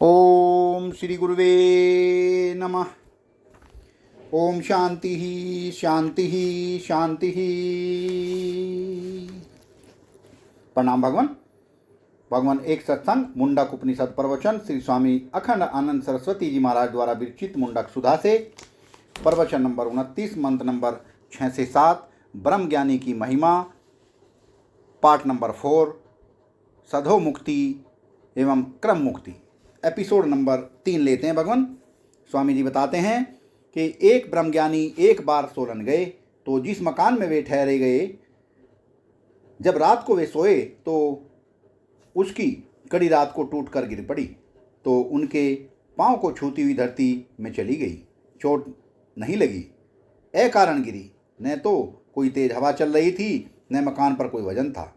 ओम श्री गुरुवे नमः। ओम शांति ही शांति ही शांति ही। प्रणाम भगवान। भगवान एक सत्संग मुंडक उपनिषद प्रवचन श्री स्वामी अखंड आनंद सरस्वती जी महाराज द्वारा विरचित मुंडक सुधा से प्रवचन नंबर 29 मंत्र नंबर 6 से 7 ब्रह्म ज्ञानी की महिमा पाठ नंबर 4 सधो मुक्ति एवं क्रम मुक्ति एपिसोड नंबर 3 लेते हैं। भगवान स्वामी जी बताते हैं कि एक ब्रह्मज्ञानी एक बार सोलन गए तो जिस मकान में वे ठहरे गए, जब रात को वे सोए तो उसकी कड़ी रात को टूट कर गिर पड़ी तो उनके पांव को छूती हुई धरती में चली गई। चोट नहीं लगी, अकारण गिरी, न तो कोई तेज हवा चल रही थी न मकान पर कोई वजन था।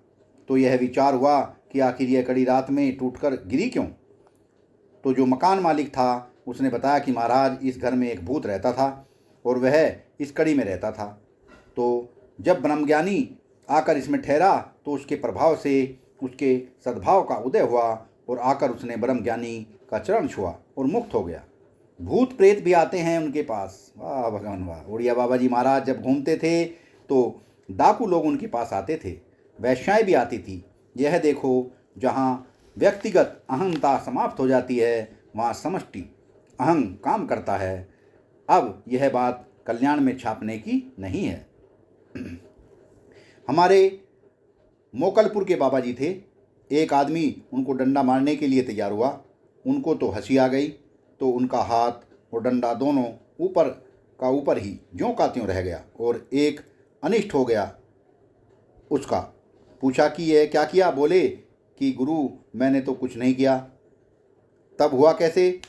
तो यह विचार हुआ कि आखिर यह कड़ी रात में टूटकर गिरी क्यों। तो जो मकान मालिक था उसने बताया कि महाराज, इस घर में एक भूत रहता था और वह इस कड़ी में रहता था। तो जब ब्रह्मज्ञानी आकर इसमें ठहरा तो उसके प्रभाव से उसके सद्भाव का उदय हुआ और आकर उसने ब्रह्मज्ञानी का चरण छुआ और मुक्त हो गया। भूत प्रेत भी आते हैं उनके पास। वाह भगवान वाह। उड़िया बाबा जी महाराज जब घूमते थे तो डाकू लोग उनके पास आते थे, वैश्याएँ भी आती थी। यह देखो, जहाँ व्यक्तिगत अहंता समाप्त हो जाती है वहाँ समष्टि अहं काम करता है। अब यह बात कल्याण में छापने की नहीं है। हमारे मोकलपुर के बाबा जी थे। एक आदमी उनको डंडा मारने के लिए तैयार हुआ। उनको तो हंसी आ गई तो उनका हाथ और डंडा दोनों ऊपर का ऊपर ही ज्यों का त्यों रह गया और एक अनिष्ट हो गया उसका। पूछा कि यह क्या किया। बोले कि गुरु, मैंने तो कुछ नहीं किया। तब हुआ कैसे,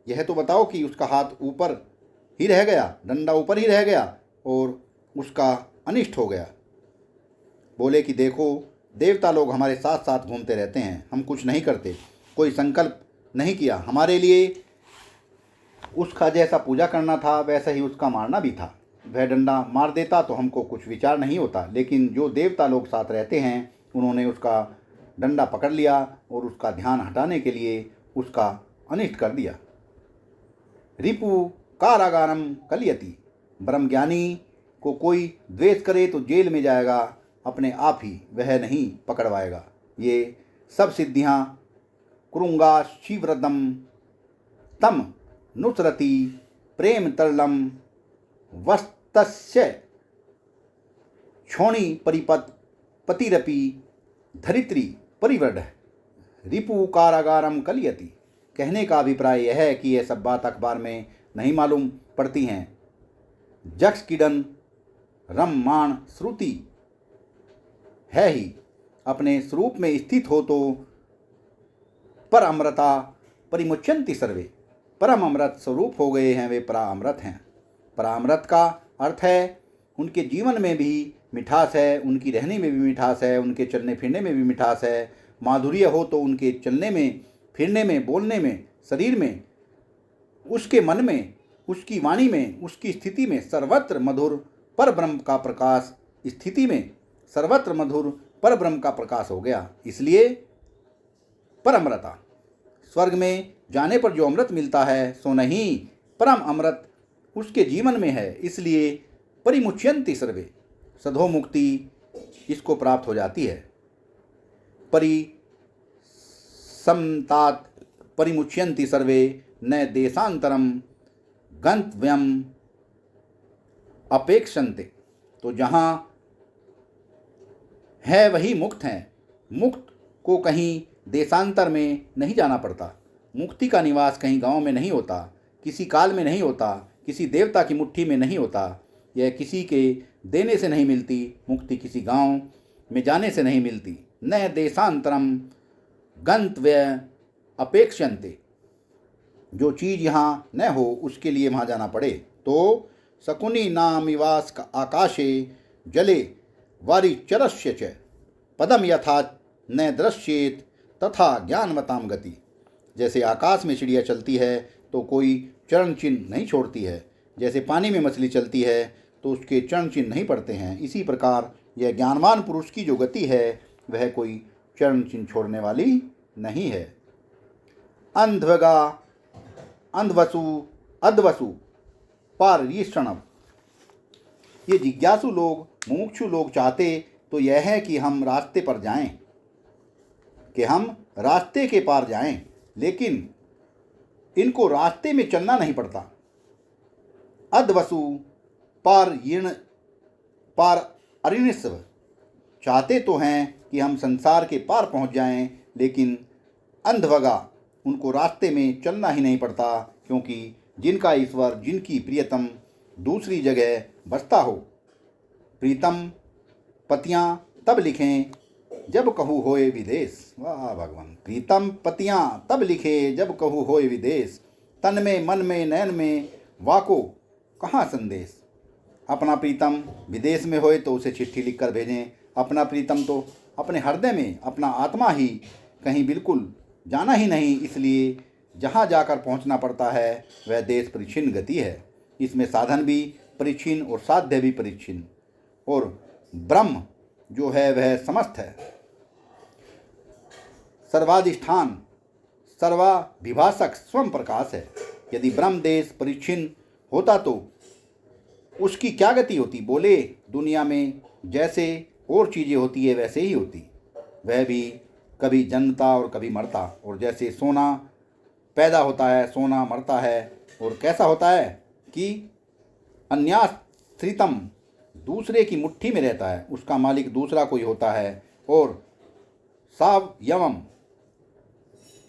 यह तो बताओ। कि उसका हाथ ऊपर ही रह गया, डंडा ऊपर ही रह गया और उसका अनिष्ट हो गया। बोले कि देखो, देवता लोग हमारे साथ साथ घूमते रहते हैं, हम कुछ नहीं करते, कोई संकल्प नहीं किया। हमारे लिए उसका जैसा पूजा करना था वैसा ही उसका मारना भी था। वह डंडा मार देता तो हमको कुछ विचार नहीं होता, लेकिन जो देवता लोग साथ रहते हैं उन्होंने उसका डंडा पकड़ लिया और उसका ध्यान हटाने के लिए उसका अनिष्ट कर दिया। रिपु कारागारम कलयति। ब्रह्मज्ञानी को कोई द्वेष करे तो जेल में जाएगा, अपने आप ही वह नहीं पकड़वाएगा। ये सब सिद्धियां कुरुंगा शिवरदम तम नुसरति प्रेम तरलम वस्तस्य क्षोणी परिपत पतिरपि धरित्री परिवृढ़ रिपु कारागारम कलयति। कहने का अभिप्राय यह है कि यह सब बात अखबार में नहीं मालूम पड़ती हैं। जक्ष किडन रममाण श्रुति है ही, अपने स्वरूप में स्थित हो तो पर अमृता परिमुच्यंति सर्वे। परम अमृत स्वरूप हो गए हैं वे, परामृत हैं। परामृत का अर्थ है उनके जीवन में भी मिठास है, उनकी रहने में भी मिठास है, उनके चलने फिरने में भी मिठास है। माधुर्य हो तो उनके चलने में, फिरने में, बोलने में, शरीर में, उसके मन में, उसकी वाणी में, उसकी स्थिति में सर्वत्र मधुर पर ब्रह्म का प्रकाश, स्थिति में सर्वत्र मधुर पर ब्रह्म का प्रकाश हो गया। इसलिए परमृता। स्वर्ग में जाने पर जो अमृत मिलता है सो नहीं, परम अमृत उसके जीवन में है। इसलिए परिमुच्यंति सर्वे, सधो मुक्ति इसको प्राप्त हो जाती है। परिसमतात परिमुच्यंति सर्वे न देशांतरम गंतव्यम अपेक्षन्ते। तो जहाँ है वही मुक्त हैं। मुक्त को कहीं देशांतर में नहीं जाना पड़ता। मुक्ति का निवास कहीं गांव में नहीं होता, किसी काल में नहीं होता, किसी देवता की मुट्ठी में नहीं होता। यह किसी के देने से नहीं मिलती, मुक्ति किसी गांव में जाने से नहीं मिलती। न देशांतरम गंतव्य अपेक्षन्ते। जो चीज़ यहाँ न हो उसके लिए वहाँ जाना पड़े। तो शकुनी नामिवास आकाशे जले वारिचरस्य च पदम यथा न दृश्येत तथा ज्ञानवताम गति। जैसे आकाश में चिड़िया चलती है तो कोई चरण चिन्ह नहीं छोड़ती है, जैसे पानी में मछली चलती है तो उसके चरण चिन्ह नहीं पड़ते हैं, इसी प्रकार यह ज्ञानवान पुरुष की जो गति है वह कोई चरण चिन्ह छोड़ने वाली नहीं है। अंधवगा अंधवसु अधवसु पाररीक्षणम। ये जिज्ञासु लोग, मुमुक्षु लोग चाहते तो यह है कि हम रास्ते पर जाएं, कि हम रास्ते के पार जाएं, लेकिन इनको रास्ते में चलना नहीं पड़ता। अधवसु पार अरिनिस्व चाहते तो हैं कि हम संसार के पार पहुंच जाएं, लेकिन अंधवगा उनको रास्ते में चलना ही नहीं पड़ता, क्योंकि जिनका ईश्वर, जिनकी प्रियतम दूसरी जगह बसता हो। प्रीतम पतियाँ तब लिखें जब कहू होए विदेश। वाह भगवान। प्रीतम पतियाँ तब लिखे जब कहू होए विदेश, तन में मन में नयन में वाको कहाँ संदेश। अपना प्रीतम विदेश में होए तो उसे चिट्ठी लिखकर भेजें। अपना प्रीतम तो अपने हृदय में, अपना आत्मा ही कहीं बिल्कुल जाना ही नहीं, इसलिए जहाँ जाकर पहुँचना पड़ता है वह देश परिच्छिन्न गति है। इसमें साधन भी परिच्छिन्न और साध्य भी परिच्छिन्न, और ब्रह्म जो है वह समस्त है, सर्वाधिष्ठान, सर्वाभिभाषक स्वयं प्रकाश है। यदि ब्रह्म देश परिच्छिन्न होता तो उसकी क्या गति होती? बोले दुनिया में जैसे और चीज़ें होती है वैसे ही होती। वह भी कभी जन्मता और कभी मरता, और जैसे सोना पैदा होता है, सोना मरता है, और कैसा होता है कि अन्याश्रितम दूसरे की मुट्ठी में रहता है, उसका मालिक दूसरा कोई होता है, और सावयवम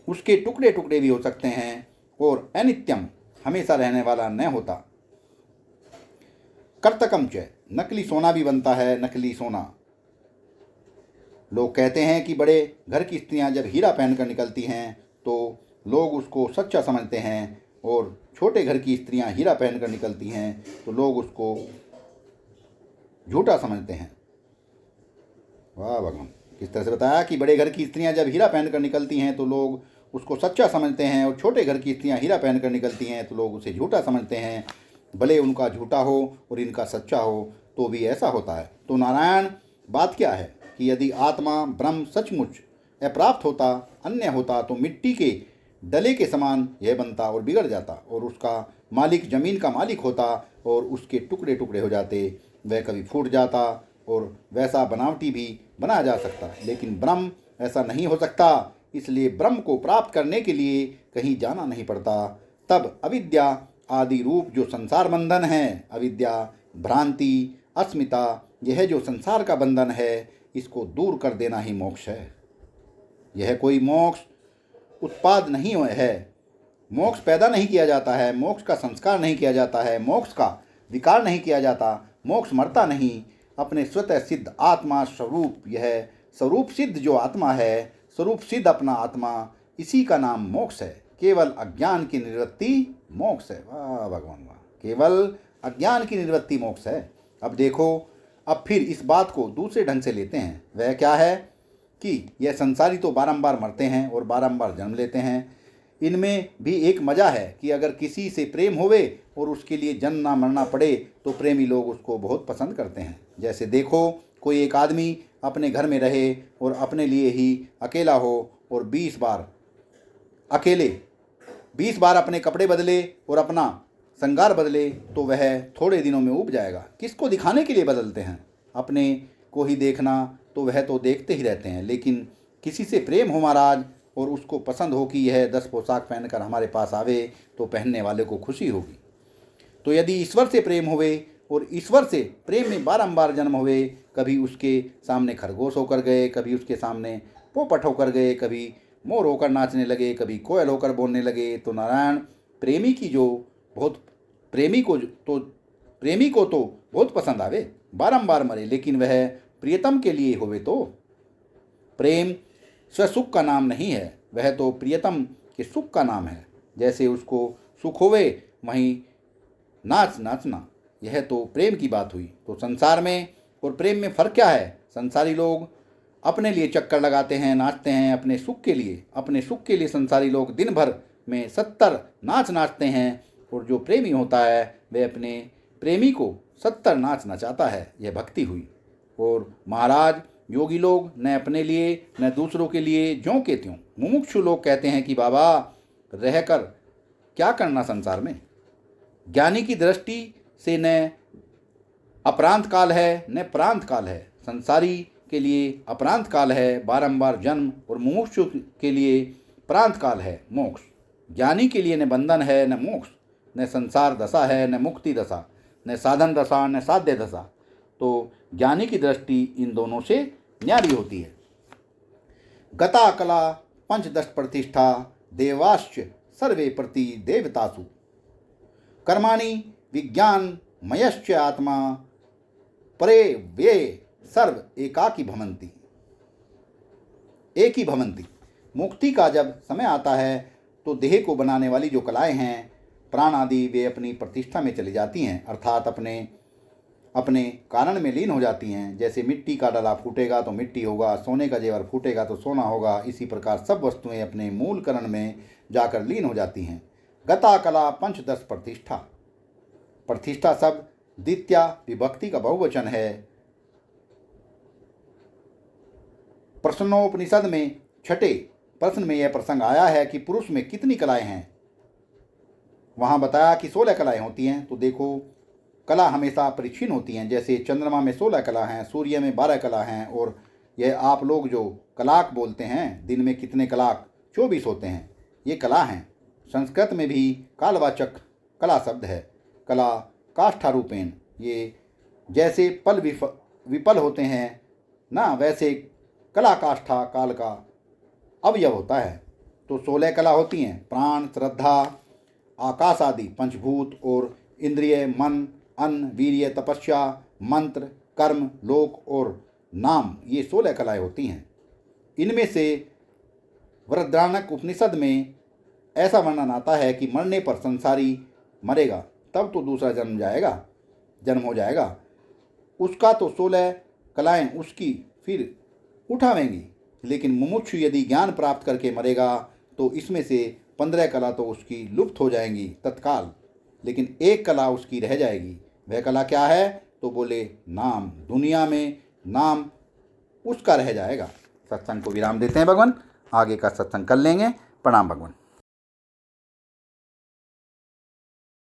उसके टुकड़े टुकड़े भी हो सकते हैं, और अनित्यम हमेशा रहने वाला न होता। कर्तकम च नकली सोना भी बनता है, नकली सोना। लोग कहते हैं कि बड़े घर की स्त्रियां जब हीरा पहनकर निकलती हैं तो लोग उसको सच्चा समझते हैं, और छोटे घर की स्त्रियां हीरा पहनकर निकलती हैं तो लोग उसको झूठा समझते हैं। वाह भगवान। किस तरह से बताया कि बड़े घर की स्त्रियां जब हीरा पहनकर निकलती हैं तो लोग उसको सच्चा समझते हैं, और छोटे घर की स्त्रियां हीरा पहनकर निकलती हैं तो लोग उसे झूठा समझते हैं। भले उनका झूठा हो और इनका सच्चा हो तो भी ऐसा होता है। तो नारायण, बात क्या है कि यदि आत्मा ब्रह्म सचमुच अप्राप्त होता, अन्य होता, तो मिट्टी के डले के समान यह बनता और बिगड़ जाता, और उसका मालिक जमीन का मालिक होता और उसके टुकड़े टुकड़े हो जाते, वह कभी फूट जाता और वैसा बनावटी भी बनाया जा सकता। लेकिन ब्रह्म ऐसा नहीं हो सकता, इसलिए ब्रह्म को प्राप्त करने के लिए कहीं जाना नहीं पड़ता। तब अविद्या आदि रूप जो संसार बंधन है, अविद्या, भ्रांति, अस्मिता, यह जो संसार का बंधन है, इसको दूर कर देना ही मोक्ष है। यह कोई मोक्ष उत्पाद नहीं है। मोक्ष पैदा नहीं किया जाता है, मोक्ष का संस्कार नहीं किया जाता है, मोक्ष का विकार नहीं किया जाता, मोक्ष मरता नहीं। अपने स्वतः सिद्ध आत्मा स्वरूप, यह स्वरूप सिद्ध जो आत्मा है, स्वरूप सिद्ध अपना आत्मा, इसी का नाम मोक्ष है। केवल अज्ञान की निवृत्ति मोक्ष है। वाह भगवान वाह। केवल अज्ञान की निवृत्ति मोक्ष है। अब देखो, अब फिर इस बात को दूसरे ढंग से लेते हैं। वह क्या है कि यह संसारी तो बारंबार मरते हैं और बारंबार जन्म लेते हैं। इनमें भी एक मज़ा है कि अगर किसी से प्रेम होवे और उसके लिए जन्म ना मरना पड़े तो प्रेमी लोग उसको बहुत पसंद करते हैं। जैसे देखो, कोई एक आदमी अपने घर में रहे और अपने लिए ही अकेला हो और 20 बार अपने कपड़े बदले और अपना श्रृंगार बदले, तो वह थोड़े दिनों में उब जाएगा। किसको दिखाने के लिए बदलते हैं? अपने को ही देखना तो वह तो देखते ही रहते हैं। लेकिन किसी से प्रेम हो महाराज, और उसको पसंद हो कि यह 10 पोशाक पहनकर हमारे पास आवे, तो पहनने वाले को खुशी होगी। तो यदि ईश्वर से प्रेम होवे और ईश्वर से प्रेम में बारंबार जन्म हुए, कभी उसके सामने खरगोश होकर गए, कभी उसके सामने पोपट होकर गए, कभी मोर होकर नाचने लगे, कभी कोयल होकर बोलने लगे, तो नारायण, प्रेमी को तो बहुत पसंद आवे, बारंबार मरे, लेकिन वह प्रियतम के लिए होवे तो। प्रेम स्वसुख का नाम नहीं है, वह तो प्रियतम के सुख का नाम है। जैसे उसको सुख होवे वहीं नाचना, यह तो प्रेम की बात हुई। तो संसार में और प्रेम में फ़र्क क्या है? संसारी लोग अपने लिए चक्कर लगाते हैं, नाचते हैं अपने सुख के लिए। अपने सुख के लिए संसारी लोग दिन भर में 70 नाच नाचते हैं, और जो प्रेमी होता है वह अपने प्रेमी को 70 नाच नचाता है। यह भक्ति हुई। और महाराज, योगी लोग न अपने लिए न दूसरों के लिए ज्यों के त्यों। मुमुक्षु लोग कहते हैं कि बाबा, रहकर क्या करना संसार में। ज्ञानी की दृष्टि से न अपरांत काल है न प्रांत काल है। संसारी के लिए अपरांत काल है बारंबार जन्म, और मुमुक्षु के लिए प्रांत काल है मोक्ष। ज्ञानी के लिए न बंधन है न मोक्ष, न संसार दशा है न मुक्ति दशा, न साधन दशा न साध्य दशा। तो ज्ञानी की दृष्टि इन दोनों से न्यारी होती है। गता कला पंचदश प्रतिष्ठा देवाश्च सर्वे प्रति देवतासु। कर्माणि विज्ञान मयश्च आत्मा परे वे सर्व एकाकी भवन्ति। एक ही भवन्ति। मुक्ति का जब समय आता है तो देह को बनाने वाली जो कलाएं हैं प्राण आदि, वे अपनी प्रतिष्ठा में चली जाती हैं, अर्थात अपने अपने कारण में लीन हो जाती हैं। जैसे मिट्टी का डला फूटेगा तो मिट्टी होगा, सोने का जेवर फूटेगा तो सोना होगा। इसी प्रकार सब वस्तुएं अपने मूल करण में जाकर लीन हो जाती हैं। गता कला पंचदश प्रतिष्ठा। प्रतिष्ठा शब्द द्वितीया विभक्ति का बहुवचन है। प्रश्नोपनिषद में छठे प्रश्न में यह प्रसंग आया है कि पुरुष में कितनी कलाएं हैं। वहां बताया कि 16 कलाएं होती हैं। तो देखो, कला हमेशा परिच्छिन्न होती हैं। जैसे चंद्रमा में 16 कला हैं, सूर्य में 12 कला हैं, और यह आप लोग जो कलाक बोलते हैं, दिन में कितने कलाक, 24 होते हैं। ये कला हैं। संस्कृत में भी कालवाचक कला शब्द है। कला काष्ठारूपेण, ये जैसे पल विपल होते हैं ना, वैसे कला काष्ठा काल का अवयव होता है। तो 16 कला होती हैं। प्राण, श्रद्धा, आकाश आदि पंचभूत, और इंद्रिय, मन, अन्न, वीर्य, तपस्या, मंत्र, कर्म, लोक और नाम, ये 16 कलाएं होती हैं। इनमें से वृद्धारण्यक उपनिषद में ऐसा वर्णन आता है कि मरने पर संसारी मरेगा तब तो दूसरा जन्म हो जाएगा। उसका तो 16 कलाएं उसकी फिर उठावेंगी। लेकिन मुमुक्षु यदि ज्ञान प्राप्त करके मरेगा तो इसमें से 15 कला तो उसकी लुप्त हो जाएंगी तत्काल, लेकिन एक कला उसकी रह जाएगी। वह कला क्या है? तो बोले नाम। दुनिया में नाम उसका रह जाएगा। सत्संग को विराम देते हैं भगवान, आगे का सत्संग कर लेंगे। प्रणाम भगवान।